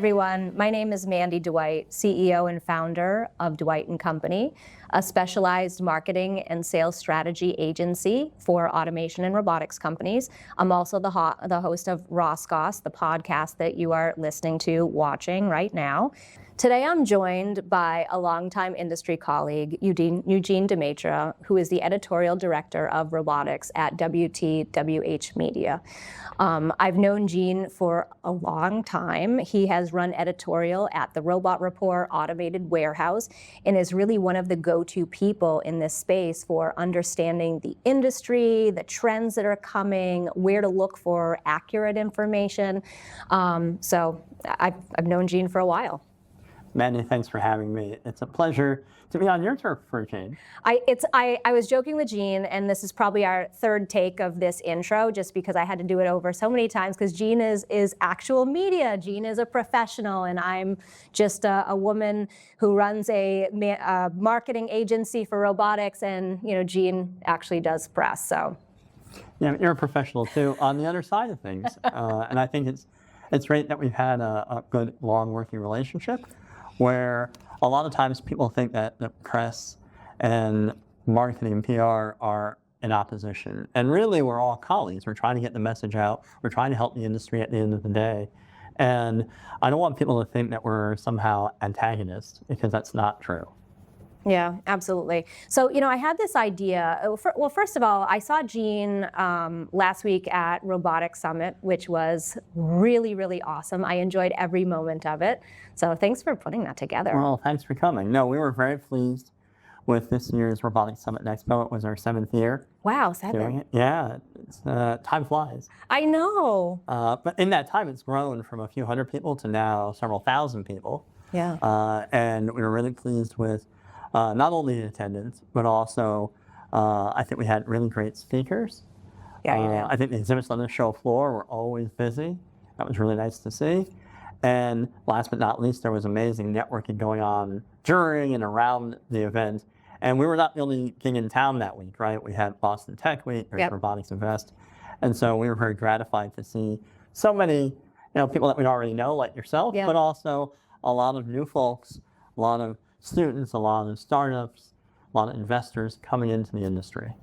everyone. My name is Mandy Dwight, CEO and founder of Dwight & Company, a specialized marketing and sales strategy agency for automation and robotics companies. I'm also the host of ROS Goss, the podcast that you are listening to, watching right now. Today I'm joined by a longtime industry colleague, Eugene Demetra, who is the editorial director of Robotics at WTWH Media. I've known Gene for a long time. He has run editorial at the Robot Report, Automated Warehouse, and is really one of the go-to people in this space for understanding the industry, the trends that are coming, where to look for accurate information. So I've known Gene for a while. Mandy, thanks for having me. It's a pleasure to be on your turf for a change. I was joking with Gene, and this is probably our third take of this intro, just because I had to do it over so many times, because Gene is actual media. Gene is a professional, and I'm just a woman who runs a marketing agency for robotics, and Gene actually does press. So, yeah, you're a professional too on the other side of things, and I think it's great that we've had a good, long working relationship, where a lot of times people think that the press and marketing and PR are in opposition. And really, we're all colleagues. We're trying to get the message out. We're trying to help the industry at the end of the day. And I don't want people to think that we're somehow antagonists, because that's not true. Yeah, absolutely. So, I had this idea. Well, first of all, I saw Gene last week at Robotics Summit, which was really, really awesome. I enjoyed every moment of it. So thanks for putting that together. Well, thanks for coming. No, we were very pleased with this year's Robotics Summit Expo. It was our 7th year. Wow, 7. Doing it. Yeah, time flies. I know. But in that time, it's grown from a few hundred people to now several thousand people. Yeah. And we were really pleased with not only the attendance, but also I think we had really great speakers. Yeah, I think the exhibits on the show floor were always busy. That was really nice to see. And last but not least, there was amazing networking going on during and around the event. And we were not the only thing in town that week, right? We had Boston Tech Week, there's Robotics Invest. And so we were very gratified to see so many people that we already know, like yourself, but also a lot of new folks, a lot of students, a lot of startups, a lot of investors coming into the industry.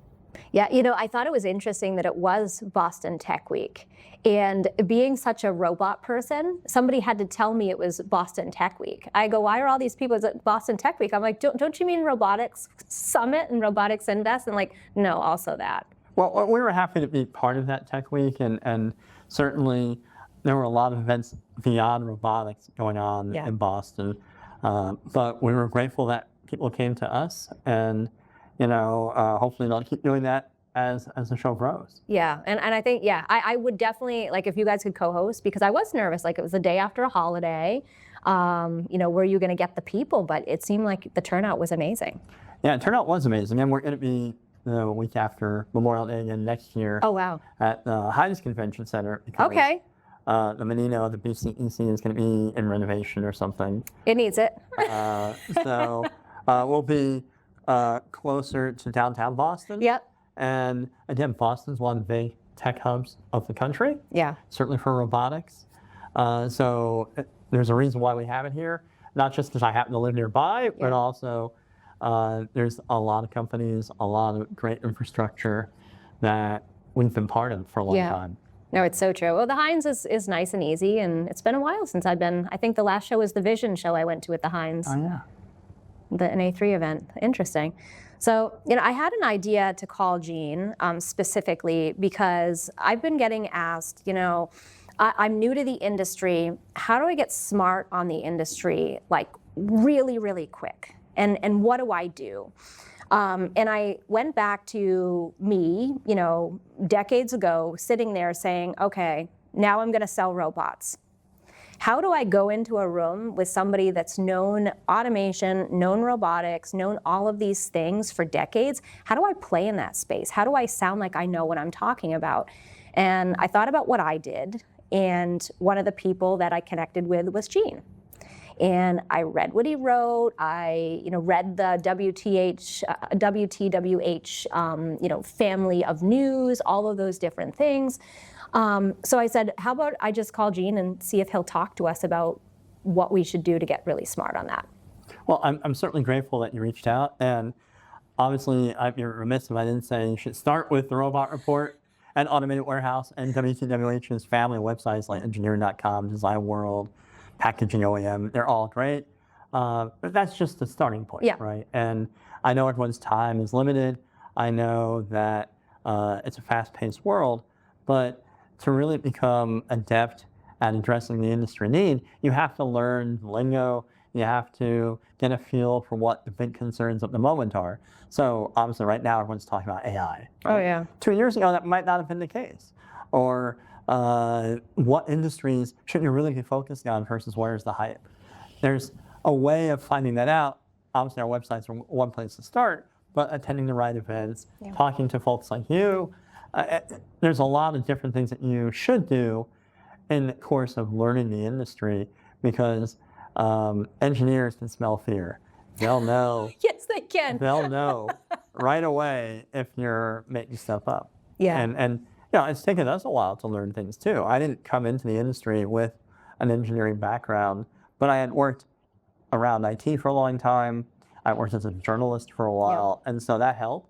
Yeah, I thought it was interesting that it was Boston Tech Week. And being such a robot person, somebody had to tell me it was Boston Tech Week. I go, why are all these people at Boston Tech Week? I'm like, don't you mean Robotics Summit and Robotics Invest? And like, no, also that. Well, we were happy to be part of that Tech Week, and certainly there were a lot of events beyond robotics going on in Boston. But we were grateful that people came to us, and hopefully they'll keep doing that as the show grows. Yeah, and I think, I would definitely, like, if you guys could co-host, because I was nervous, like it was the day after a holiday, were you going to get the people? But it seemed like the turnout was amazing. Yeah, the turnout was amazing, and we're going to be the week after Memorial Day again next year. Oh, wow. At the Heinz Convention Center. Okay. The Menino, the BCEC, is going to be in renovation or something. It needs it. So we'll be closer to downtown Boston. Yep. And again, Boston's one of the big tech hubs of the country. Yeah. Certainly for robotics. So there's a reason why we have it here, not just because I happen to live nearby, but also there's a lot of companies, a lot of great infrastructure that we've been part of for a long time. No, it's so true. Well, the Heinz is nice and easy, and it's been a while since I've been. I think the last show was the Vision show I went to at the Heinz. Oh, yeah. The NA3 event. Interesting. So, I had an idea to call Gene specifically because I've been getting asked, I'm new to the industry. How do I get smart on the industry, like really, really quick? And what do I do? And I went back to me, decades ago, sitting there saying, okay, now I'm going to sell robots. How do I go into a room with somebody that's known automation, known robotics, known all of these things for decades? How do I play in that space? How do I sound like I know what I'm talking about? And I thought about what I did, and one of the people that I connected with was Gene. And I read what he wrote. I, read the WTWH, family of news, all of those different things. So I said, how about I just call Gene and see if he'll talk to us about what we should do to get really smart on that. Well, I'm certainly grateful that you reached out, and obviously I'd be remiss if I didn't say you should start with the Robot Report and Automated Warehouse and WTWH's family websites like engineering.com, Design World, Packaging OEM. They're all great, but that's just the starting point, Yeah. right? And I know everyone's time is limited. I know that it's a fast-paced world, but to really become adept at addressing the industry need, you have to learn lingo. You have to get a feel for what the big concerns of the moment are. So obviously right now everyone's talking about AI. Oh, right? yeah. 2 years ago that might not have been the case. Or what industries should you really be focused on versus where's the hype? There's a way of finding that out. Obviously our websites are one place to start, but attending the right events, talking to folks like you, there's a lot of different things that you should do in the course of learning the industry, because engineers can smell fear. They'll know. Yes, they can. They'll know right away if you're making stuff up. Yeah. And you know, it's taken us a while to learn things too. I didn't come into the industry with an engineering background, but I had worked around IT for a long time. I worked as a journalist for a while, and so that helped.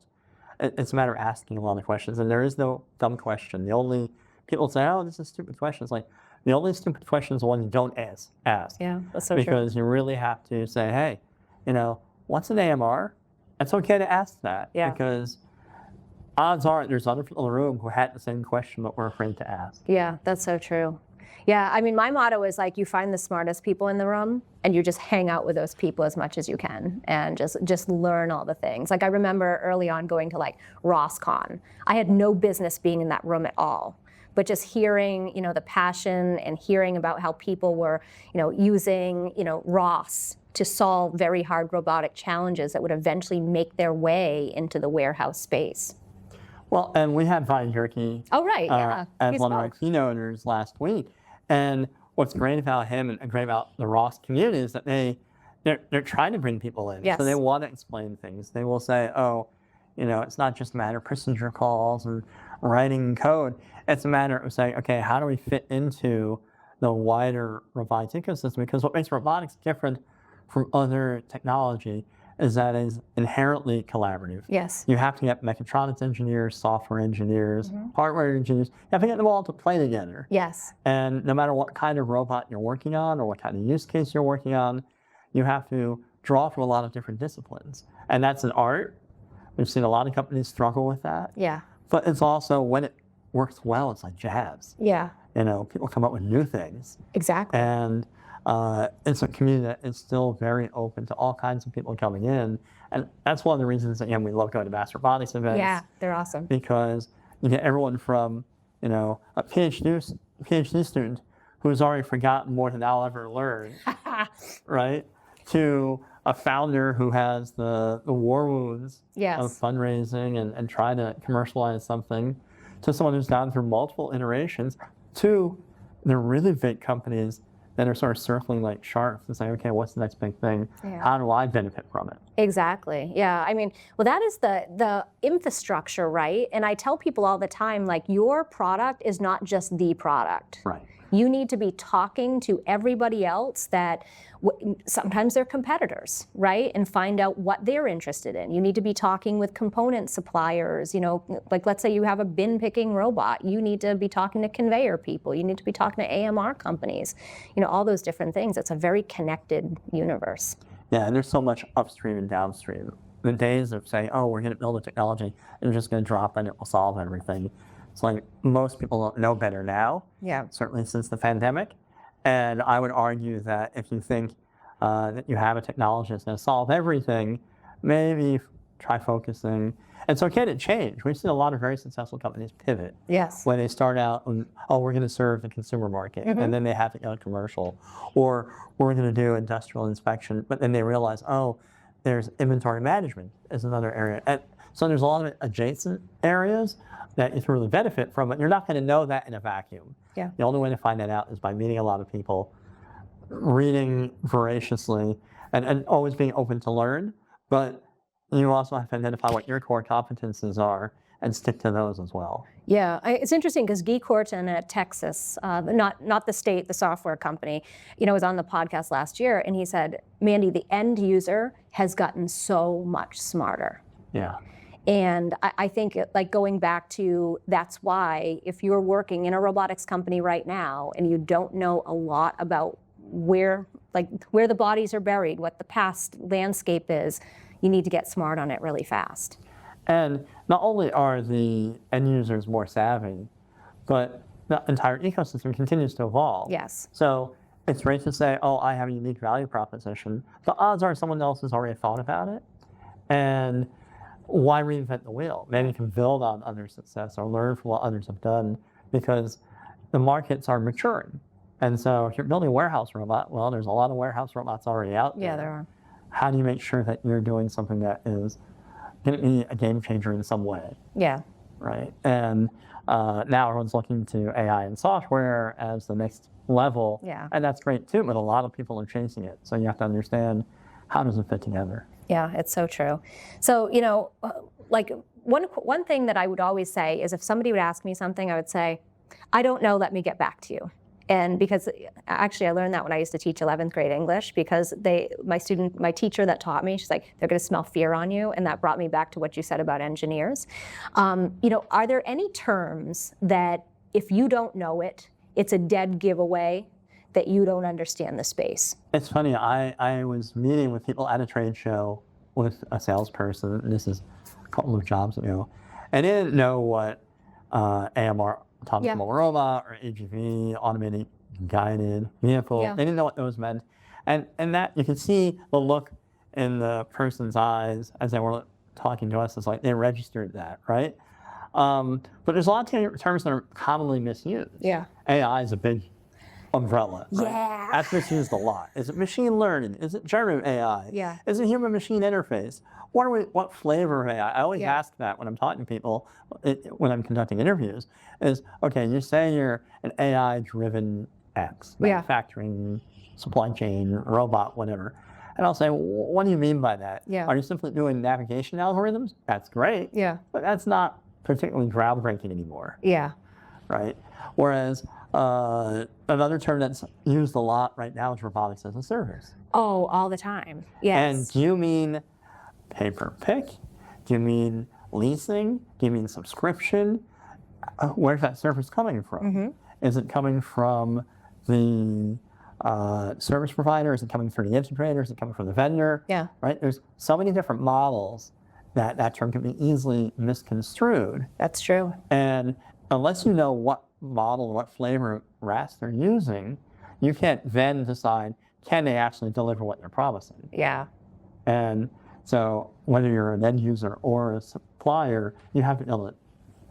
It's a matter of asking a lot of questions, and there is no dumb question. The only people say, "Oh, this is a stupid question." It's like the only stupid question is the one you don't ask. Yeah, that's so true. Because you really have to say, "Hey, you know, what's an AMR?" It's okay to ask that, because odds are there's other people in the room who had the same question but were afraid to ask. Yeah, that's so true. Yeah, I mean, my motto is like, you find the smartest people in the room and you just hang out with those people as much as you can and just learn all the things. Like I remember early on going to like ROS Con. I had no business being in that room at all. But just hearing, you know, the passion and hearing about how people were, you know, using, you know, ROS to solve very hard robotic challenges that would eventually make their way into the warehouse space. Well, and we had Vine Jerky Oh, right, yeah. as one of our keynotes last week. And what's great about him and great about the ROS community is that they're trying to bring people in. Yes. So they want to explain things. They will say, oh, you know, it's not just a matter of procedure calls and writing code. It's a matter of saying, okay, how do we fit into the wider robotics ecosystem? Because what makes robotics different from other technology is that it is inherently collaborative. Yes. You have to get mechatronics engineers, software engineers, hardware engineers. You have to get them all to play together. Yes. And no matter what kind of robot you're working on or what kind of use case you're working on, you have to draw from a lot of different disciplines. And that's an art. We've seen a lot of companies struggle with that. Yeah. But it's also, when it works well, it's like jazz. Yeah. You know, people come up with new things. Exactly. And it's a community that is still very open to all kinds of people coming in. And that's one of the reasons, again, we love going to Mass Robotics events. Yeah, they're awesome. Because you get everyone from, you know, a PhD student who's already forgotten more than I'll ever learn, right? To a founder who has the war wounds of fundraising and trying to commercialize something, to someone who's gone through multiple iterations, to the really big companies that are sort of circling like sharks and saying, okay, what's the next big thing? Yeah. How do I benefit from it? Exactly. Yeah. I mean, well, that is the infrastructure, right? And I tell people all the time, like, your product is not just the product. Right. You need to be talking to everybody else that sometimes they're competitors, right? And find out what they're interested in. You need to be talking with component suppliers, you know, like let's say you have a bin picking robot. You need to be talking to conveyor people. You need to be talking to AMR companies, you know, all those different things. It's a very connected universe. Yeah, and there's so much upstream and downstream. The days of saying, oh, we're going to build a technology and we're just going to drop it and it will solve everything. It's like most people don't know better now, certainly since the pandemic. And I would argue that if you think that you have a technology that's going to solve everything, maybe try focusing. It's okay to change. We've seen a lot of very successful companies pivot. Yes. When they start out, oh, we're going to serve the consumer market, and then they have to go commercial. Or we're going to do industrial inspection, but then they realize, oh, there's inventory management is another area. And so there's a lot of adjacent areas that you can really benefit from it. You're not going to know that in a vacuum. Yeah. The only way to find that out is by meeting a lot of people, reading voraciously, and always being open to learn. But you also have to identify what your core competences are and stick to those as well. Yeah, it's interesting because Guy Corton at Texas, not the state, the software company, was on the podcast last year, and he said, Mandy, the end user has gotten so much smarter. Yeah. And I think like going back to, that's why if you're working in a robotics company right now and you don't know a lot about where the bodies are buried, what the past landscape is, you need to get smart on it really fast. And not only are the end users more savvy, but the entire ecosystem continues to evolve. Yes. So it's great to say, oh, I have a unique value proposition. The odds are someone else has already thought about it. And why reinvent the wheel? Maybe you can build on others' success or learn from what others have done, because the markets are maturing. And so if you're building a warehouse robot, well, there's a lot of warehouse robots already out there. Yeah, there are. How do you make sure that you're doing something that is going to be a game changer in some way? Yeah. Right. And now everyone's looking to AI and software as the next level. Yeah. And that's great too, but a lot of people are chasing it. So you have to understand, how does it fit together? Yeah, it's so true. So, like one thing that I would always say is if somebody would ask me something, I would say, I don't know, let me get back to you. And because actually I learned that when I used to teach 11th grade English, because my teacher that taught me, she's like, they're going to smell fear on you. And that brought me back to what you said about engineers. Are there any terms that if you don't know it, it's a dead giveaway that you don't understand the space? It's funny, I was meeting with people at a trade show with a salesperson, and this is a couple of jobs ago, and they didn't know what AMR, autonomous mobile robot, or AGV, automated guided vehicle. Yeah. They didn't know what those meant. And that, you can see the look in the person's eyes as they were talking to us. It's like they registered that, right? But there's a lot of terms that are commonly misused. Yeah. AI is a big umbrella. Right? Yeah. That's misused a lot. Is it machine learning? Is it generative AI? Yeah. Is it human-machine interface? What flavor of AI? I always ask that when I'm talking to people, when I'm conducting interviews, is, okay, you say you're an AI-driven X, manufacturing, supply chain, robot, whatever. And I'll say, what do you mean by that? Yeah. Are you simply doing navigation algorithms? That's great. Yeah. But that's not particularly groundbreaking anymore. Yeah. Right? Whereas another term that's used a lot right now is robotics as a service. Oh, all the time. Yes. And do you mean pay-per-pick? Do you mean leasing? Do you mean subscription? Where's that service coming from? Mm-hmm. Is it coming from the service provider? Is it coming from the integrator? Is it coming from the vendor? Yeah. Right? There's so many different models that term can be easily misconstrued. That's true. And unless you know what model, what flavor RAS they're using, you can't then decide, can they actually deliver what they're promising? Yeah. And so whether you're an end user or a supplier, you have to be able to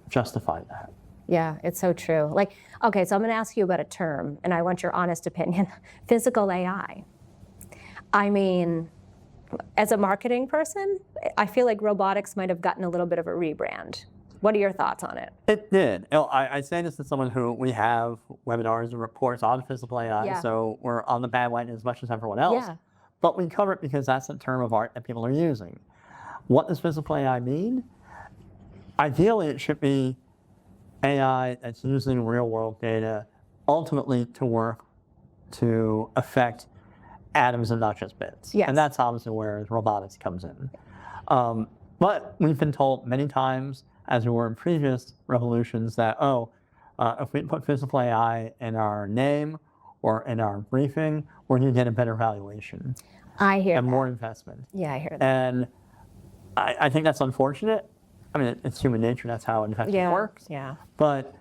justify that. Yeah, it's so true. Like, okay, so I'm going to ask you about a term, and I want your honest opinion. Physical AI. I mean, as a marketing person, I feel like robotics might have gotten a little bit of a rebrand. What are your thoughts on it? It did. I say this to someone who we have webinars and reports on physical AI, so we're on the bandwagon as much as everyone else. Yeah. But we cover it because that's a term of art that people are using. What does physical AI mean? Ideally, it should be AI that's using real-world data ultimately to work to affect atoms and not just bits. Yes. And that's obviously where robotics comes in. But we've been told many times, as we were in previous revolutions, that, if we put physical AI in our name or in our briefing, we're going to get a better valuation. I hear and that. more investment. Yeah, I hear that. And I think that's unfortunate. I mean, it's human nature. That's how investment works. Yeah. But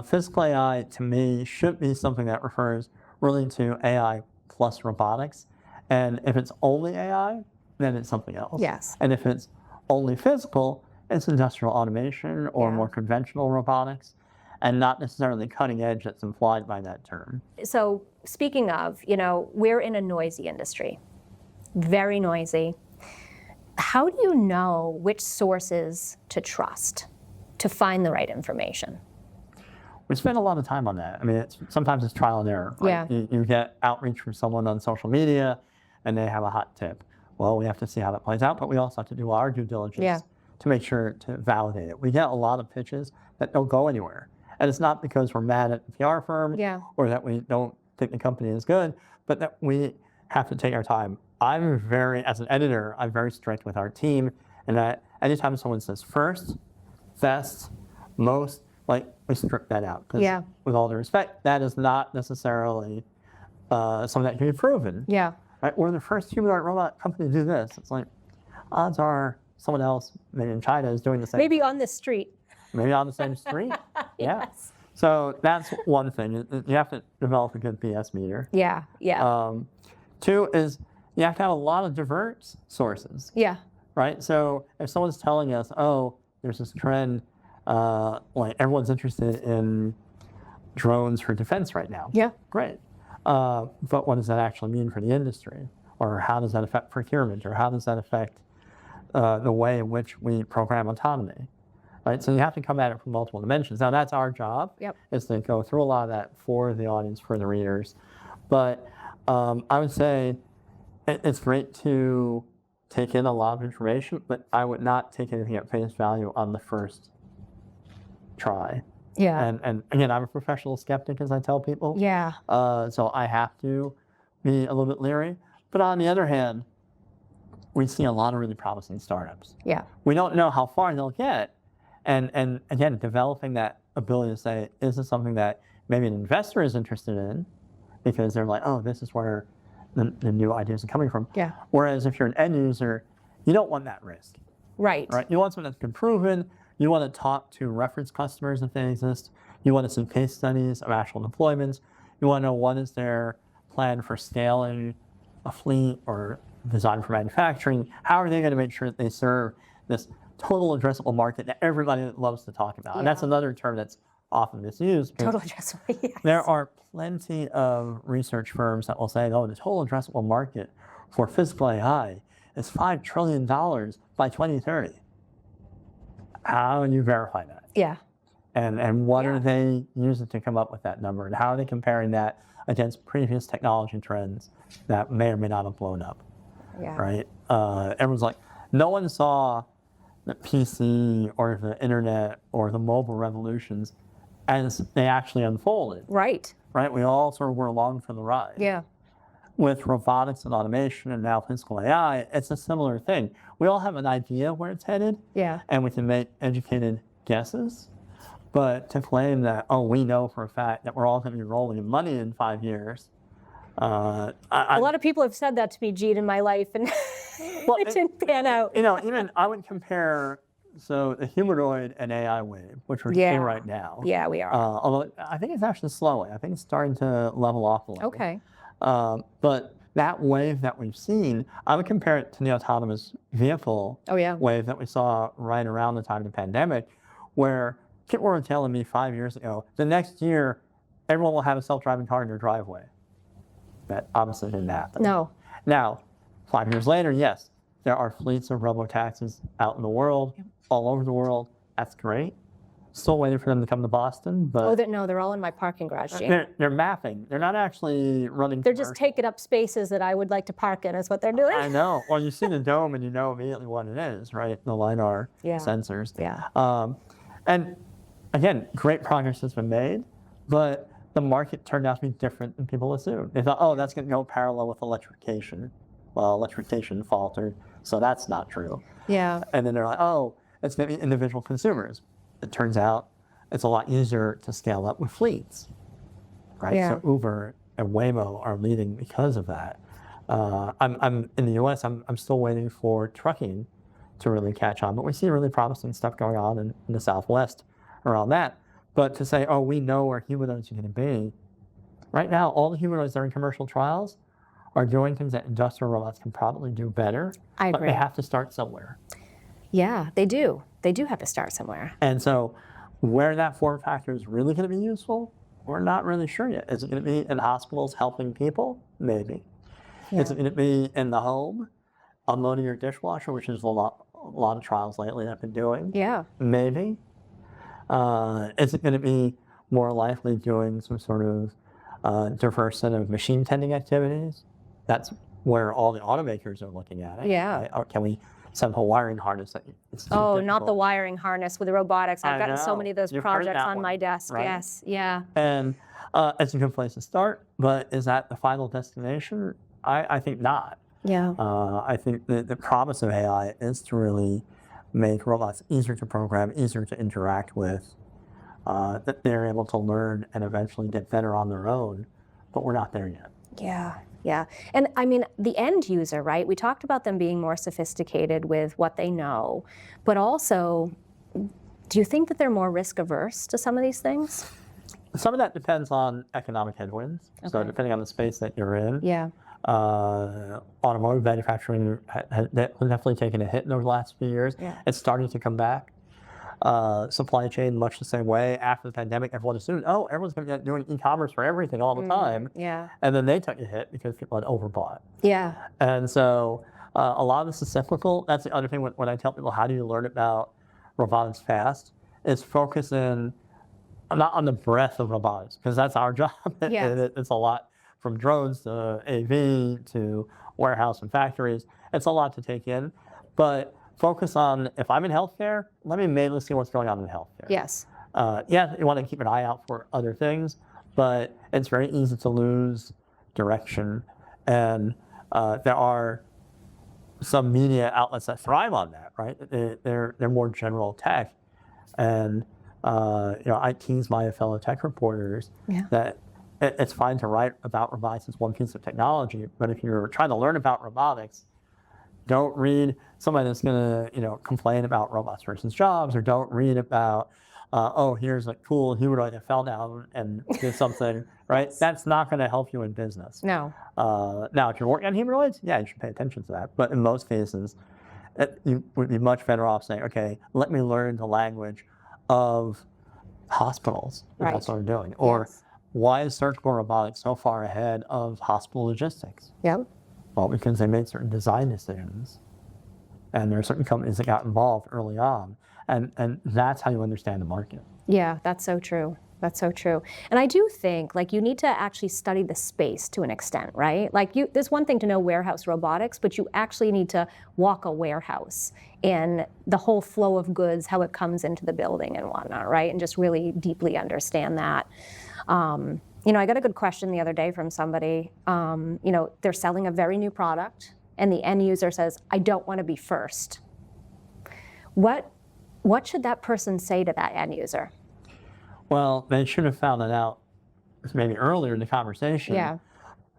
physical AI, to me, should be something that refers really to AI plus robotics. And if it's only AI, then it's something else. Yes. And if it's only physical, it's industrial automation or more conventional robotics, and not necessarily cutting edge that's implied by that term. So speaking of, we're in a noisy industry, very noisy. How do you know which sources to trust to find the right information? We spend a lot of time on that. I mean, sometimes it's trial and error. Right? Yeah. You get outreach from someone on social media, and they have a hot tip. Well, we have to see how that plays out, but we also have to do our due diligence Yeah. to make sure to validate it. We get a lot of pitches that don't go anywhere. And it's not because we're mad at the PR firm Yeah. or that we don't think the company is good, but that we have to take our time. As an editor, I'm very strict with our team, and that anytime someone says first, best, most, like, we strip that out. 'Cause Yeah. with all due respect, that is not necessarily something that can be proven. Yeah. Right? We're the first humanoid robot company to do this. It's like, odds are someone else, maybe in China, is doing the same. Maybe on the street. Maybe on the same street. Yeah. Yes. So that's one thing. You have to develop a good BS meter. Yeah. Yeah. Two is you have to have a lot of diverse sources, Yeah. right? So if someone's telling us, oh, there's this trend, like everyone's interested in drones for defense right now. Yeah. Great. But what does that actually mean for the industry? Or how does that affect procurement? Or how does that affect the way in which we program autonomy? Right? So you have to come at it from multiple dimensions. Now that's our job, Yep. is to go through a lot of that for the audience, for the readers. But I would say it's great to take in a lot of information, but I would not take anything at face value on the first try. Yeah. And again, I'm a professional skeptic, as I tell people. Yeah. So I have to be a little bit leery. But on the other hand, we see a lot of really promising startups. Yeah. We don't know how far they'll get. And again, developing that ability to say, is this something that maybe an investor is interested in? Because they're like, oh, this is where the new ideas are coming from. Yeah. Whereas if you're an end user, you don't want that risk. Right. Right? You want something that's been proven. You want to talk to reference customers if they exist. You want to see case studies of actual deployments. You want to know what is their plan for scaling a fleet or design for manufacturing. How are they going to make sure that they serve this total addressable market that everybody loves to talk about? And that's Yeah. another term that's often misused. Total addressable. Yes. There are plenty of research firms that will say, oh, the total addressable market for physical AI is $5 trillion by 2030. How do you verify that? Yeah. And what Yeah. are they using to come up with that number? And how are they comparing that against previous technology trends that may or may not have blown up, Yeah. right? Everyone's like, no one saw the PC or the internet or the mobile revolutions as they actually unfolded, Right. right? We all sort of were along for the ride. Yeah. With robotics and automation and now physical AI, it's a similar thing. We all have an idea where it's headed, Yeah. and we can make educated guesses. But to claim that, oh, we know for a fact that we're all going to be rolling in money in 5 years, A lot of people have said that to me, Gene, in my life, and it didn't pan out. you know, even I would compare, so the humanoid and AI wave, which we're Yeah. seeing right now. Yeah, we are. Although I think it's actually slowing. I think it's starting to level off a little. Okay. But that wave that we've seen, I would compare it to the autonomous vehicle Oh, yeah. wave that we saw right around the time of the pandemic, where people were telling me 5 years ago, the next year, everyone will have a self-driving car in their driveway. That obviously didn't happen. No. Now, 5 years later, yes, there are fleets of robotaxis out in the world, all over the world. That's great. Still waiting for them to come to Boston, but Oh, no, they're all in my parking garage, Gene. they're mapping. They're not actually running. They're just commercial. taking up spaces that I would like to park in, is what they're doing. I know. Well, you see the dome and you know immediately what it is, right? The LiDAR Yeah. sensors. Yeah. And again, great progress has been made, but the market turned out to be different than people assumed. They thought, oh, that's going to go parallel with electrification. Well, electrification faltered, so that's not true. Yeah. And then they're like, oh, it's going to be individual consumers. It turns out it's a lot easier to scale up with fleets, right? Yeah. So Uber and Waymo are leading because of that. I'm in the U.S. I'm still waiting for trucking to really catch on, but we see really promising stuff going on in the Southwest around that. But to say, oh, we know where humanoids are going to be, right now, all the humanoids that are in commercial trials are doing things that industrial robots can probably do better. I But agree. they have to start somewhere. Yeah, they do. They do have to start somewhere. And so where that form factor is really going to be useful, we're not really sure yet. Is it going to be in hospitals helping people? Maybe. Yeah. Is it going to be in the home, unloading your dishwasher, which is a lot of trials lately that I've been doing? Yeah. Maybe. Is it going to be more likely doing some sort of diverse set of machine tending activities? That's where all the automakers are looking at it. Yeah. Right? Or can we set up a wiring harness that it's too Oh, not the difficult? wiring harness with the robotics. I've I gotten so know. many of those You've heard projects that on one, my desk. right? Yes. Yeah. And it's a good place to start, but is that the final destination? I think not. Yeah. I think the promise of AI is to really make robots easier to program, easier to interact with, that they're able to learn and eventually get better on their own, but we're not there yet. Yeah, yeah. And I mean, the end user, right? We talked about them being more sophisticated with what they know, but also, do you think that they're more risk averse to some of these things? Some of that depends on economic headwinds. So Okay. depending on the space that you're in, Yeah. automotive manufacturing has definitely taken a hit in the last few years. Yeah. It's starting to come back. Supply chain, much the same way. After the pandemic, everyone assumed, oh, everyone's going to be doing e-commerce for everything all the time. Yeah. And then they took a hit because people had overbought. Yeah. And so a lot of this is cyclical. That's the other thing when I tell people, how do you learn about robotics fast? Is focus in, not on the breadth of robotics, because that's our job. Yeah. It's a lot from drones to AV to warehouse and factories. It's a lot to take in. But focus on, if I'm in healthcare, let me mainly see what's going on in healthcare. Yes. Yeah, you want to keep an eye out for other things, but it's very easy to lose direction. And there are some media outlets that thrive on that, right? They're more general tech. And I tease my fellow tech reporters that it's fine to write about robotics as one piece of technology, but if you're trying to learn about robotics, don't read somebody that's going to, complain about robots versus jobs, or don't read about, here's a cool humanoid that fell down and did something, right? That's not going to help you in business. No. Now, if you're working on humanoids, yeah, you should pay attention to that. But in most cases, you would be much better off saying, okay, let me learn the language of hospitals, if Right. that's what I'm doing. Or Yes. why is surgical robotics so far ahead of hospital logistics? Yep. Well, because they made certain design decisions, and there are certain companies that got involved early on, and that's how you understand the market. Yeah, that's so true. That's so true. And I do think you need to actually study the space to an extent, right? There's one thing to know warehouse robotics, but you actually need to walk a warehouse and the whole flow of goods, how it comes into the building and whatnot, right? And just really deeply understand that. I got a good question the other day from somebody. They're selling a very new product, and the end user says, "I don't want to be first." What should that person say to that end user? Well, they should have found that out maybe earlier in the conversation. Yeah.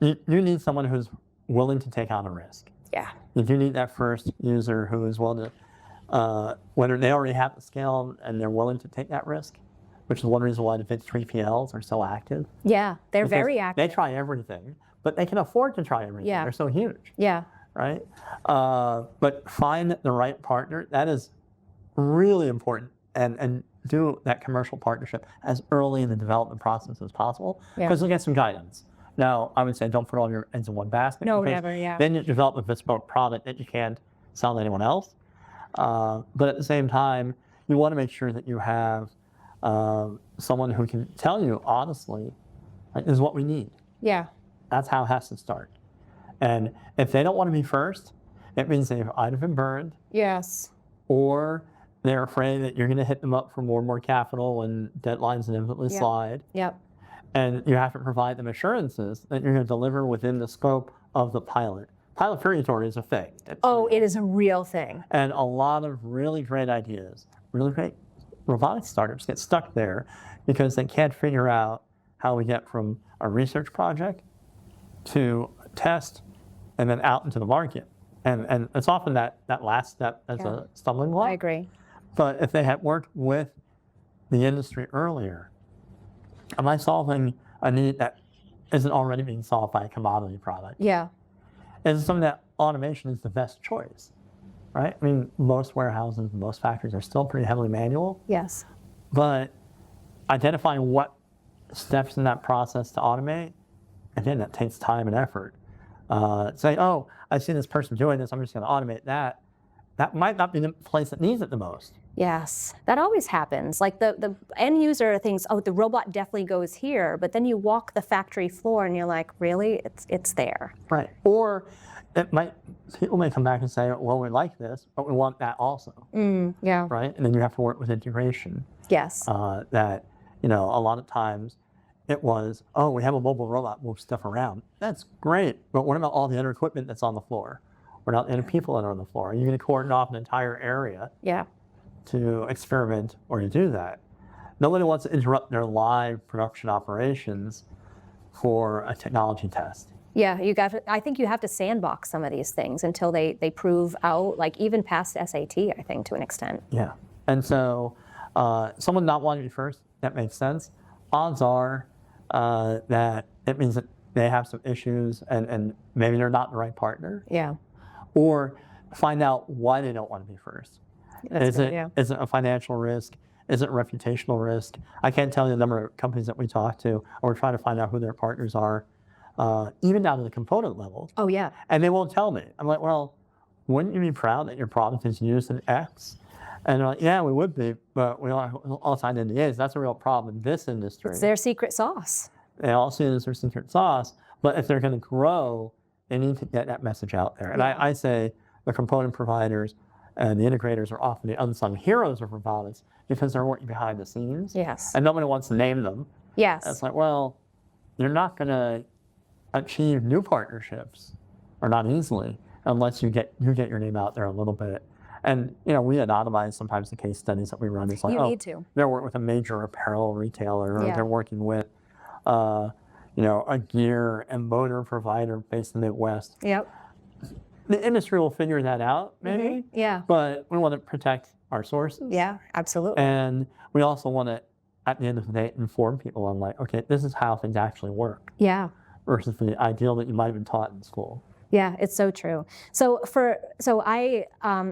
You need someone who's willing to take on a risk. Yeah. You do need that first user who is willing to, whether they already have the scale and they're willing to take that risk, which is one reason why the big 3PLs are so active. Yeah, they're Because very active. They try everything, but they can afford to try everything. Yeah. They're so huge, Yeah. right? But find the right partner. That is really important, and do that commercial partnership as early in the development process as possible, because you'll get some guidance. Now, I would say don't put all your eggs in one basket. No, because never, yeah. Then you develop a bespoke product that you can't sell to anyone else. But at the same time, you want to make sure that you have someone who can tell you honestly, like, this is what we need. Yeah. That's how it has to start. And if they don't want to be first, it means they've either been burned, Yes. or they're afraid that you're going to hit them up for more and more capital when deadlines inevitably slide. Yep. And you have to provide them assurances that you're going to deliver within the scope of the pilot. Pilot purgatory is a thing. It is a real thing. And a lot of really great ideas, really great robotics startups get stuck there because they can't figure out how we get from a research project to test and then out into the market. And it's often that last step that's a stumbling block. I agree. But if they had worked with the industry earlier, am I solving a need that isn't already being solved by a commodity product? Yeah. Is something that automation is the best choice, right? I mean, most warehouses, most factories are still pretty heavily manual, Yes. but identifying what steps in that process to automate, again, that takes time and effort. Say, oh, I see this person doing this, I'm just going to automate that. that might not be the place that needs it the most. Yes, that always happens. Like the end user thinks, oh, the robot definitely goes here, but then you walk the factory floor and you're like, really? It's there. Right. Or people may come back and say, well, we like this, but we want that also. Yeah. Right? And then you have to work with integration. Yes. That, a lot of times it was, oh, we have a mobile robot move stuff around. That's great. But what about all the other equipment that's on the floor? What about the other people that are on the floor? Are you going to cordon off an entire area to experiment or to do that? Nobody wants to interrupt their live production operations for a technology test. Yeah, I think you have to sandbox some of these things until they prove out, like even past SAT, I think, to an extent. Yeah. And so someone not wanting to be first, that makes sense. Odds are that it means that they have some issues and maybe they're not the right partner. Yeah. Or find out why they don't want to be first. Is it a financial risk? Is it a reputational risk? I can't tell you the number of companies that we talk to, or we're trying to find out who their partners are, even down to the component level. Oh, yeah. And they won't tell me. I'm like, well, wouldn't you be proud that your product is used in X? And they're like, yeah, we would be, but we all signed NDAs. That's a real problem in this industry. It's their secret sauce. They all see it as their secret sauce. But if they're going to grow, they need to get that message out there. And I say the component providers and the integrators are often the unsung heroes of robotics because they're working behind the scenes. Yes. And nobody wants to name them. Yes. It's like, well, they're not going to achieve new partnerships, or not easily, unless you get your name out there a little bit. And we anonymize sometimes the case studies that we run. It's like, need to. They're working with a major apparel retailer, or they're working with, a gear and motor provider based in the Midwest. Yep. The industry will figure that out, maybe. Mm-hmm. Yeah. But we want to protect our sources. Yeah, absolutely. And we also want to, at the end of the day, inform people on like, okay, this is how things actually work. Yeah. Versus the ideal that you might have been taught in school. Yeah, it's so true. So I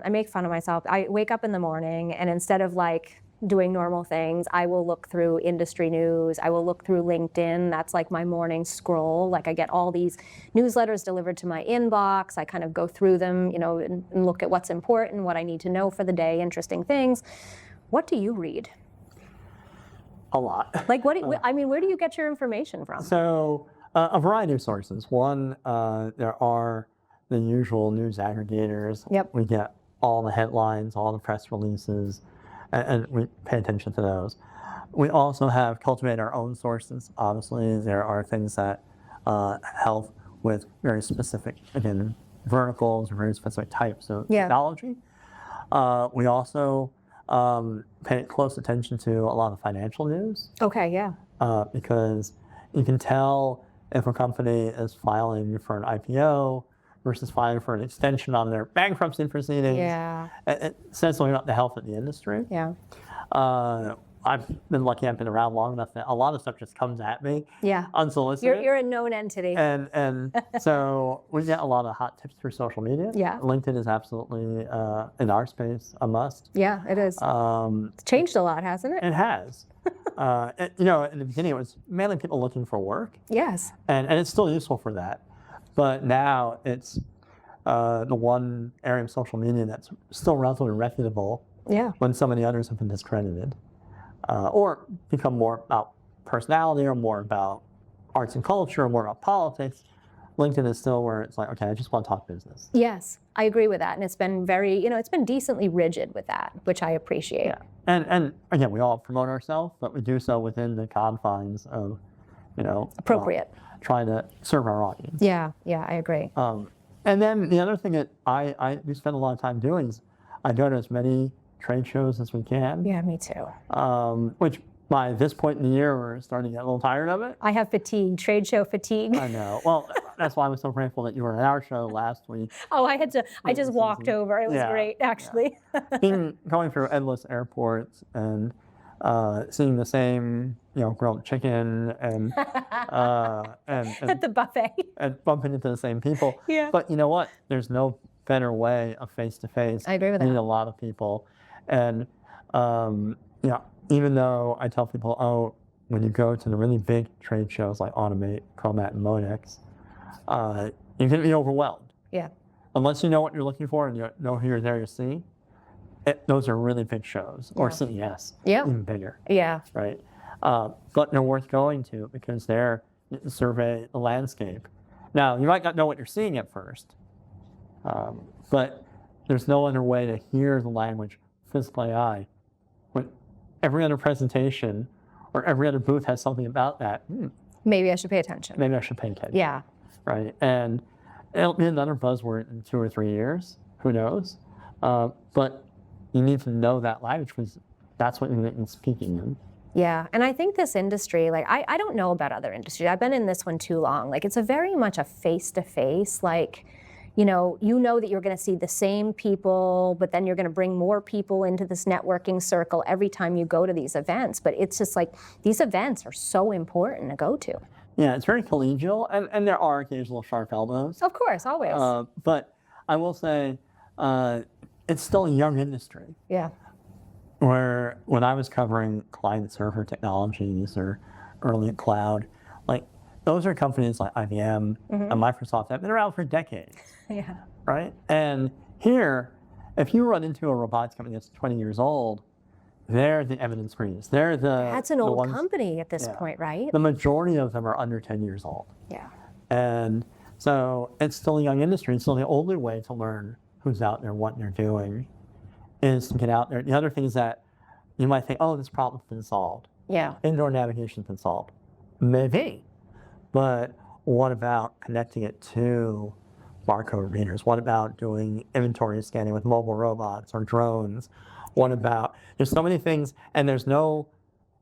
make fun of myself. I wake up in the morning and instead of like doing normal things, I will look through industry news. I will look through LinkedIn. That's like my morning scroll. Like I get all these newsletters delivered to my inbox. I kind of go through them, and look at what's important, what I need to know for the day, interesting things. What do you read? A lot. Like where do you get your information from? So a variety of sources. One, there are the usual news aggregators. Yep. We get all the headlines, all the press releases, and we pay attention to those. We also have cultivated our own sources. Obviously, there are things that help with very specific, again, verticals or very specific types of technology. We also pay close attention to a lot of financial news. Okay, yeah. Because you can tell if a company is filing for an IPO versus filing for an extension on their bankruptcy proceedings. Yeah. It says something about the health of the industry. Yeah. I've been lucky, I've been around long enough that a lot of stuff just comes at me unsolicited. You're a known entity. And so we get a lot of hot tips through social media. Yeah. LinkedIn is absolutely, in our space, a must. Yeah, it is. It's changed a lot, hasn't it? It has. In the beginning, it was mainly people looking for work. Yes. And it's still useful for that. But now it's the one area of social media that's still relatively reputable when so many others have been discredited. Or become more about personality or more about arts and culture or more about politics. LinkedIn is still where it's like, okay, I just want to talk business. Yes, I agree with that. And it's been very, it's been decently rigid with that, which I appreciate. Yeah. And again, we all promote ourselves, but we do so within the confines of, appropriate. Trying to serve our audience. Yeah, I agree. And then the other thing that we spend a lot of time doing is I go to as many trade shows as we can. Yeah, me too. Which by this point in the year, we're starting to get a little tired of it. I have fatigue, trade show fatigue. I know. Well, that's why I was so grateful that you were at our show last week. Oh, I just walked over. It was great, actually. Yeah. Going through endless airports and seeing the same, grilled chicken and at the buffet. And bumping into the same people. Yeah. But you know what? There's no better way of face-to-face. I agree with that. Meeting a lot of people. And, even though I tell people, when you go to the really big trade shows like Automate, Chromat, and Modex, you can be overwhelmed. Yeah. unless you know what you're looking for and you know who you're there to see, those are really big shows, or CES, even bigger. Yeah. Right? But they're worth going to because they're to survey the landscape. Now, you might not know what you're seeing at first, but there's no other way to hear the language of physical AI. When every other presentation or every other booth has something about that, Maybe I should pay attention. maybe I should pay attention. Yeah. Right? And it'll be another buzzword in 2 or 3 years. Who knows? But you need to know that language because that's what you're speaking in. Yeah, and I think this industry, like, I don't know about other industries. I've been in this one too long. Like, it's a very much a face-to-face, like, you know that you're going to see the same people, but then you're going to bring more people into this networking circle every time you go to these events. But it's just like, these events are so important to go to. Yeah, it's very collegial, and there are occasional sharp elbows. Of course, always. But I will say, it's still a young industry. Yeah. Where when I was covering client-server technologies or early cloud, like those are companies like IBM and Microsoft that have been around for decades. Yeah. Right? And here, if you run into a robotics company that's 20 years old, they're the evidence breeders. They're That's an old company at this point, right? The majority of them are under 10 years old. Yeah. And so it's still a young industry. So the only way to learn who's out there, what they're doing, is to get out there. The other thing is that you might think, oh, this problem's been solved. Yeah. Indoor navigation's been solved. Maybe. But what about connecting it to barcode readers? What about doing inventory scanning with mobile robots or drones? What about, there's so many things, and there's no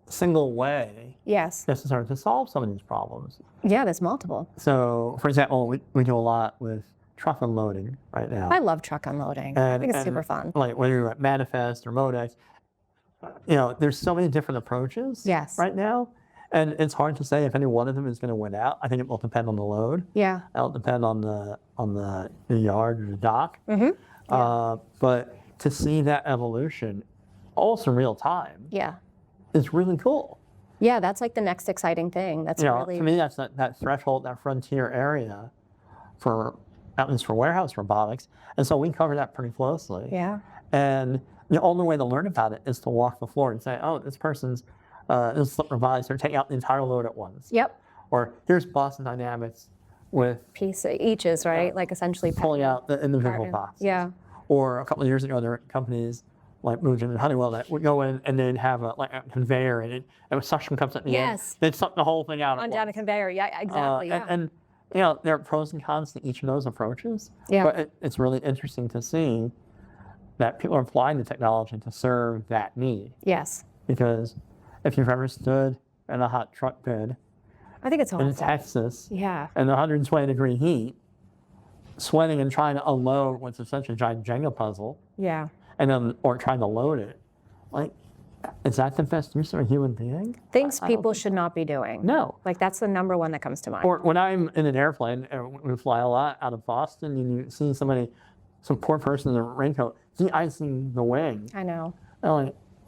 single way necessarily to solve some of these problems. Yeah, there's multiple. So, for example, we do a lot with truck unloading right now. I love truck unloading. I think it's super fun. Like whether you're at Manifest or Modex, there's so many different approaches right now. And it's hard to say if any one of them is going to win out. I think it will depend on the load. Yeah. It'll depend on the yard or the dock. But to see that evolution, also real time, is really cool. Yeah, that's like the next exciting thing. That's really, to me, that's that threshold, that frontier area for, at least for warehouse robotics. And so we cover that pretty closely. Yeah. And the only way to learn about it is to walk the floor and say, oh, this person's, this robotics, they're taking out the entire load at once. Yep. Or here's Boston Dynamics with eaches, right? Like essentially pulling out the individual boxes. Yeah. Or a couple of years ago, there were companies like Eugene and Honeywell that would go in and they'd have a conveyor and a suction comes at the end. They'd suck the whole thing out. On down a conveyor, yeah, exactly. And there are pros and cons to each of those approaches. Yeah. But it's really interesting to see that people are applying the technology to serve that need. Yes. Because if you've ever stood in a hot truck bed I think it's awesome. in Texas in the 120-degree heat, sweating and trying to unload what's essentially a giant Jenga puzzle. Yeah. And then, or trying to load it. Like, is that the best use of a human being? Things people should not be doing. No. Like, that's the number one that comes to mind. Or when I'm in an airplane, and we fly a lot out of Boston, and you see some poor person in a raincoat, de-icing the wing. I know.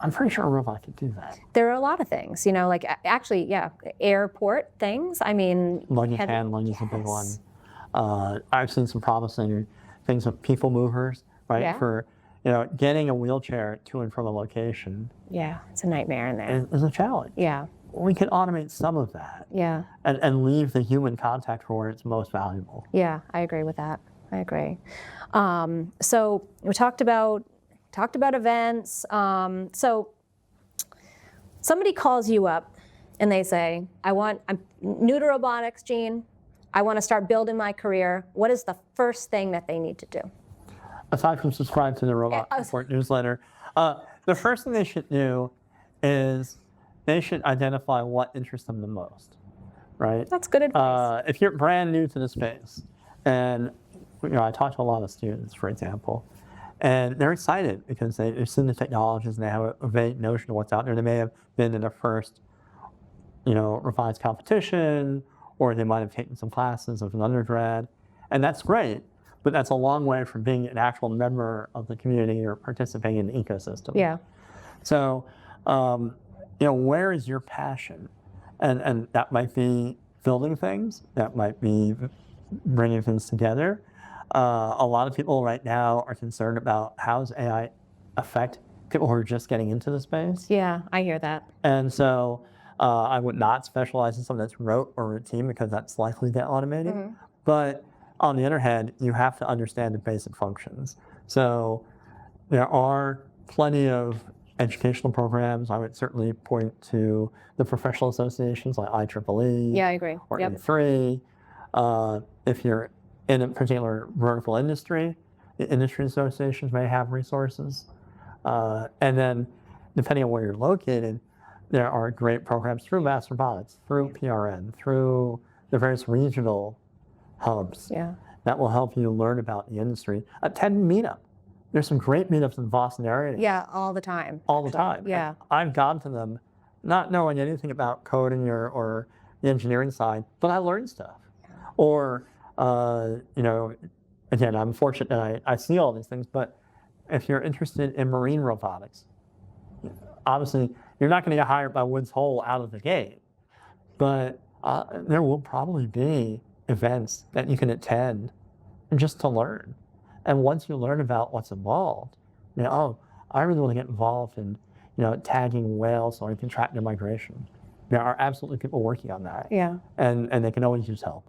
I'm pretty sure a robot could do that. There are a lot of things, like actually, airport things. I mean, luggage handling is a big one. I've seen some promising things with people movers, right? Yeah. For getting a wheelchair to and from a location. Yeah, it's a nightmare in there. Is a challenge. Yeah. We can automate some of that. Yeah. And leave the human contact where it's most valuable. Yeah, I agree with that. I agree. So we talked about events. So somebody calls you up and they say, I'm new to robotics, Gene. I want to start building my career. What is the first thing that they need to do? Aside from subscribe to the Robot Report newsletter, the first thing they should do is they should identify what interests them the most, right? That's good advice. If you're brand new to the space, and I talk to a lot of students, for example, and they're excited because they've seen the technologies and they have a vague notion of what's out there. They may have been in their first, robotics competition, or they might have taken some classes as an undergrad, and that's great. But that's a long way from being an actual member of the community or participating in the ecosystem. Yeah. So, where is your passion? And that might be building things. That might be bringing things together. A lot of people right now are concerned about how does AI affect people who are just getting into the space. Yeah, I hear that. And so I would not specialize in something that's rote or routine because that's likely to get automated. But on the other hand, you have to understand the basic functions. So there are plenty of educational programs. I would certainly point to the professional associations like IEEE Yeah, I agree. or Yep. E3. If you're in a particular vertical industry, the industry associations may have resources. And then, depending on where you're located, there are great programs through Mass Robotics, through PRN, through the various regional hubs Yeah. that will help you learn about the industry. Attend Meetup. There's some great meetups in the Boston area. Yeah, all the time. All the time. Yeah. And I've gone to them not knowing anything about coding or the engineering side, but I learned stuff. Or, again, I'm fortunate that I see all these things, but if you're interested in marine robotics, obviously you're not going to get hired by Woods Hole out of the gate, but there will probably be events that you can attend just to learn. And once you learn about what's involved, I really want to get involved in, tagging whales so I can track their migration. There are absolutely people working on that. Yeah. And they can always use help.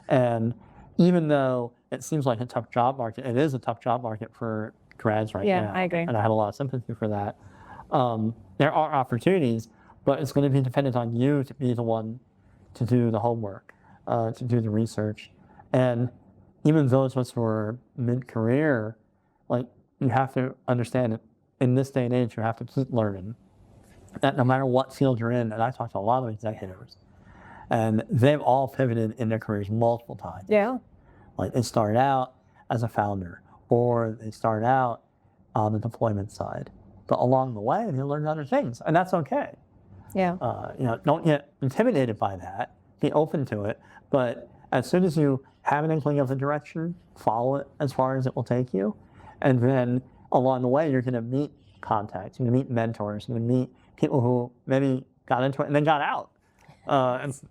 And even though it seems like a tough job market, it is a tough job market for grads right now. Yeah, I agree. And I had a lot of sympathy for that. There are opportunities, but it's going to be dependent on you to be the one to do the homework, to do the research. And even those of us who are mid-career, you have to understand that in this day and age, you have to keep learning. That no matter what field you're in, and I talked to a lot of executives, and they've all pivoted in their careers multiple times. Yeah. They started out as a founder, or they started out on the deployment side. But along the way, they learned other things, and that's okay. Yeah. Don't get intimidated by that. Be open to it. But as soon as you have an inkling of the direction, follow it as far as it will take you. And then along the way, you're going to meet contacts, you're going to meet mentors, you're going to meet people who maybe got into it and then got out.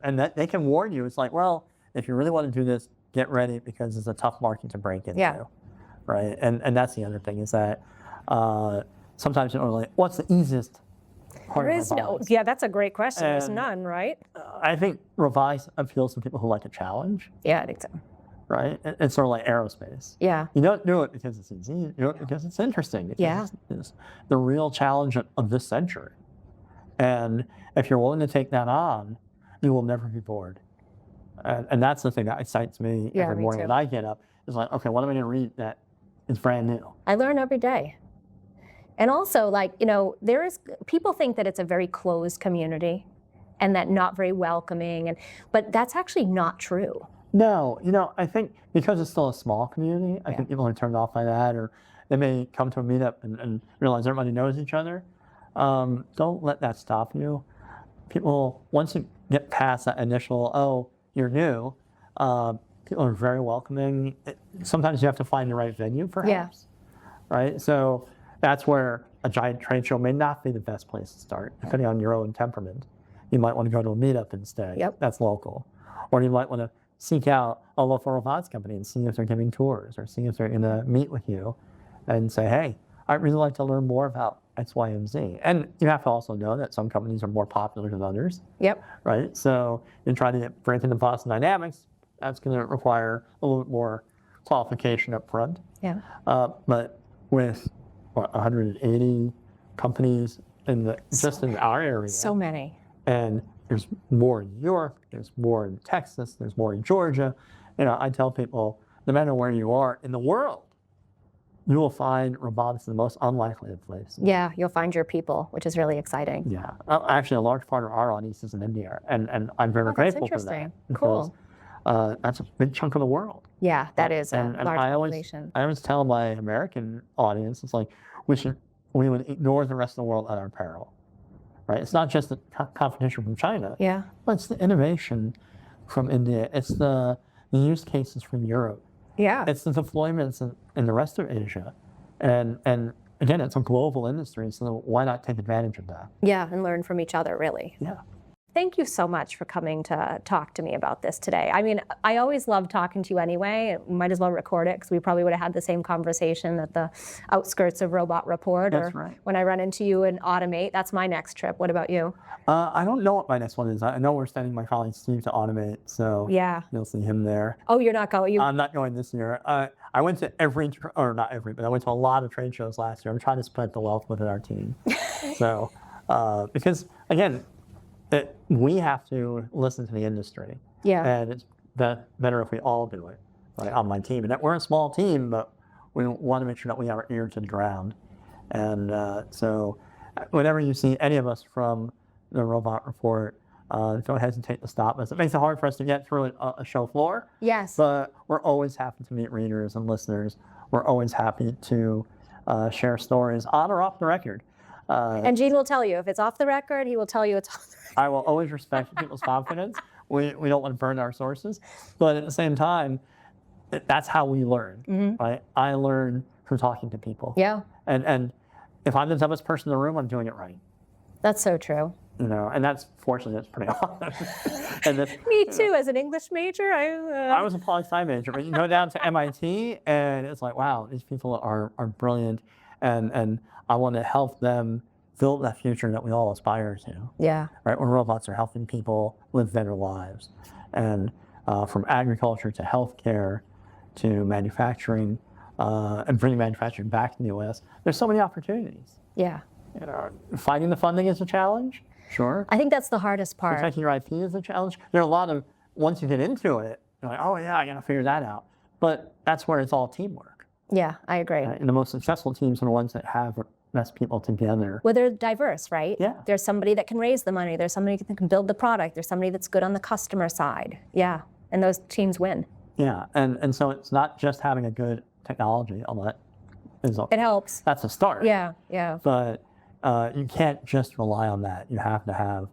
And that they can warn you. It's like, well, if you really want to do this, get ready because it's a tough market to break into. Yeah. Right. And that's the other thing is that sometimes you're like, what's the easiest part There of is no. robotics? Yeah, that's a great question. There's And- none, right? I think robotics appeals to people who like a challenge, Yeah, I think so. right? It's sort of like aerospace. Yeah. You don't do it because it's easy. You do it because it's interesting. Because Yeah. it's the real challenge of this century. And if you're willing to take that on, you will never be bored. And that's the thing that excites me Yeah, every me morning too. when I get up. It's like, okay, what am I going to read that is brand new? I learn every day. And also, people think that it's a very closed community and that not very welcoming, but that's actually not true. No, I think because it's still a small community, I think people are turned off by that, or they may come to a meetup and realize everybody knows each other. Don't let that stop you. People, once you get past that initial, oh, you're new, people are very welcoming. Sometimes you have to find the right venue, perhaps. Right? So that's where a giant trade show may not be the best place to start, depending on your own temperament. You might want to go to a meetup instead. Yep. That's local. Or you might want to seek out a local robotics company and see if they're giving tours or see if they're going to meet with you and say, hey, I'd really like to learn more about X, Y, and Z. And you have to also know that some companies are more popular than others. Yep. Right? So in trying to break into Boston Dynamics, that's going to require a little bit more qualification up front. Yeah. But with 180 companies just in our area. So many. And there's more in New York, there's more in Texas, there's more in Georgia. I tell people, no matter where you are in the world, you will find robotics in the most unlikely of places. Yeah, you'll find your people, which is really exciting. Yeah. Actually, a large part of our audience is in India, and I'm very that's grateful for interesting. that. Cool. Because, that's a big chunk of the world. Yeah, that is a And large I population. always tell my American audience, it's like, we would ignore the rest of the world at our peril. Right? It's not just the competition from China, Yeah. but it's the innovation from India. It's the use cases from Europe. Yeah. It's the deployments in the rest of Asia. And again, it's a global industry, so why not take advantage of that? Yeah, and learn from each other, really. Yeah. thank you so much for coming to talk to me about this today. I mean, I always love talking to you anyway. Might as well record it because we probably would have had the same conversation at the outskirts of Robot Report. That's or right. when I run into you in Automate. That's my next trip. What about you? I don't know what my next one is. I know we're sending my colleague Steve to Automate, so Yeah. you'll see him there. Oh, you're not going? I'm not going this year. I went to not every, but I went to a lot of trade shows last year. I'm trying to spread the wealth within our team. So, because again, we have to listen to the industry. Yeah. And it's better if we all do it, like on my team. And we're a small team, but we want to make sure that we have our ear to the ground. And so whenever you see any of us from the Robot Report, don't hesitate to stop us. It makes it hard for us to get through a show floor. Yes. But we're always happy to meet readers and listeners. We're always happy to share stories on or off the record. And Gene will tell you if it's off the record. He will tell you it's off the record. I will always respect people's confidence. We don't want to burn our sources, but at the same time, that's how we learn. Right? I learn from talking to people. Yeah. And if I'm the dumbest person in the room, I'm doing it right. That's so true. You know, and fortunately that's pretty often. And Me too. As an English major, I was a poli-sci major, but you go down to MIT, and it's like, wow, these people are brilliant, and I want to help them build that future that we all aspire to. Yeah. Right, where robots are helping people live better lives, and from agriculture to healthcare to manufacturing, and bringing manufacturing back to the U.S. There's so many opportunities. Yeah. You know, finding the funding is a challenge. Sure. I think that's the hardest part. Protecting your IP is a challenge. There are a lot of, once you get into it, you're like, oh yeah, I got to figure that out. But that's where it's all teamwork. Yeah, I agree. Right? And the most successful teams are the ones that have best people together. Well, they're diverse, right? Yeah. There's somebody that can raise the money. There's somebody that can build the product. There's somebody that's good on the customer side. Yeah, and those teams win. Yeah, and so it's not just having a good technology, although It helps. that's a start. Yeah, yeah. But you can't just rely on that. You have to have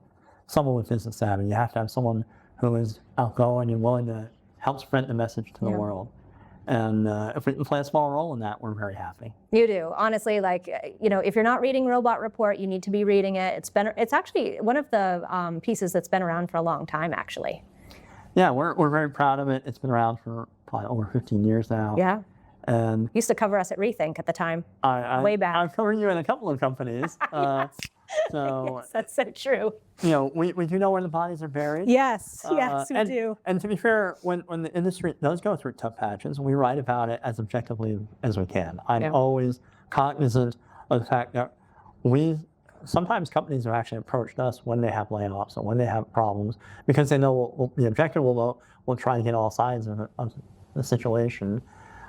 someone with business savvy. You have to have someone who is outgoing and willing to help spread the message to the world. And if we can play a small role in that, we're very happy. You do. Honestly, like, you know, if you're not reading Robot Report, you need to be reading it. It's actually one of the pieces that's been around for a long time, actually. Yeah, we're very proud of it. It's been around for probably over 15 years now. Yeah. And used to cover us at Rethink at the time. Way back. I'm covering you in a couple of companies. Yes. So Yes, that's so true. You know, we do know where the bodies are buried. Yes, yes, we do. And to be fair, when the industry does go through tough patches, we write about it as objectively as we can. I'm always cognizant of the fact that sometimes companies have actually approached us when they have layoffs or when they have problems because they know the objective will try to get all sides of the situation.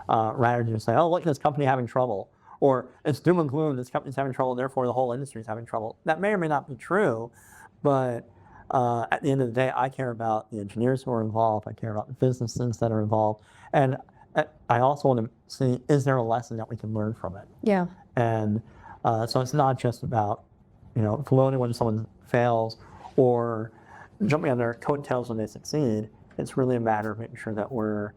Rather than just say, oh, look, this company having trouble, or it's doom and gloom, this company's having trouble, therefore the whole industry is having trouble. That may or may not be true, but at the end of the day, I care about the engineers who are involved, I care about the businesses that are involved, and I also want to see, is there a lesson that we can learn from it? Yeah. And so it's not just about, you know, gloating when someone fails or jumping on their coattails when they succeed. It's really a matter of making sure that we're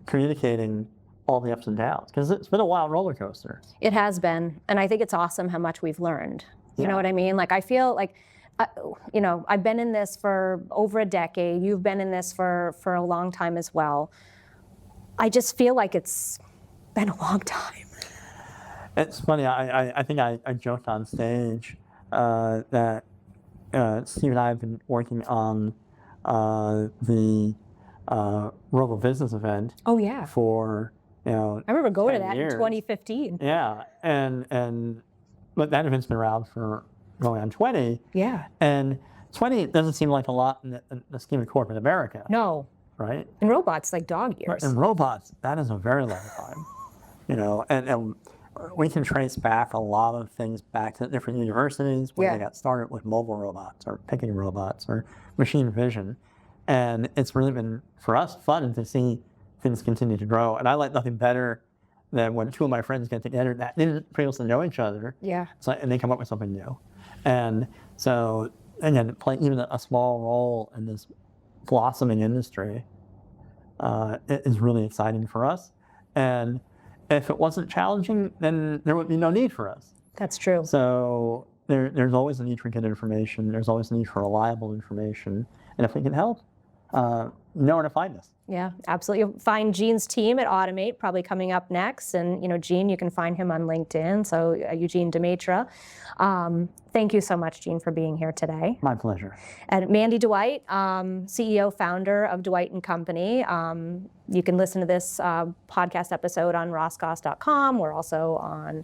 communicating all the ups and downs, because it's been a wild roller coaster. It has been, and I think it's awesome how much we've learned. You know what I mean? Like, I feel like, you know, I've been in this for over a decade. You've been in this for a long time as well. I just feel like it's been a long time. It's funny, I think I joked on stage that Steve and I have been working on the Robo Business event. Oh, yeah. For, you know, I remember going to 10 that years. in 2015. Yeah, but that event's been around for going on 20. Yeah. And 20 doesn't seem like a lot in the scheme of corporate America. No. Right? And robots, like dog years. And robots, that is a very long time. You know, and we can trace back a lot of things back to different universities where they got started with mobile robots or picking robots or machine vision. And it's really been, for us, fun to see things continue to grow. And I like nothing better than when two of my friends get together that didn't previously know each other. Yeah. And they come up with something new. And so, again, playing even a small role in this blossoming industry is really exciting for us. And if it wasn't challenging, then there would be no need for us. That's true. So there's always a need for good information. There's always a need for reliable information. And if we can help, know where to find us. Yeah, absolutely. You'll find Gene's team at Automate probably coming up next. And, Gene, you can find him on LinkedIn. So Eugene Demetra. Thank you so much, Gene, for being here today. My pleasure. And Mandy Dwight, CEO, founder of Dwight & Company. You can listen to this podcast episode on rosgoss.com. We're also on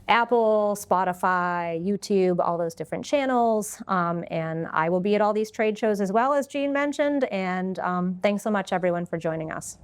Apple, Spotify, YouTube, all those different channels. And I will be at all these trade shows as well, as Gene mentioned. And thanks so much, everyone, for joining us.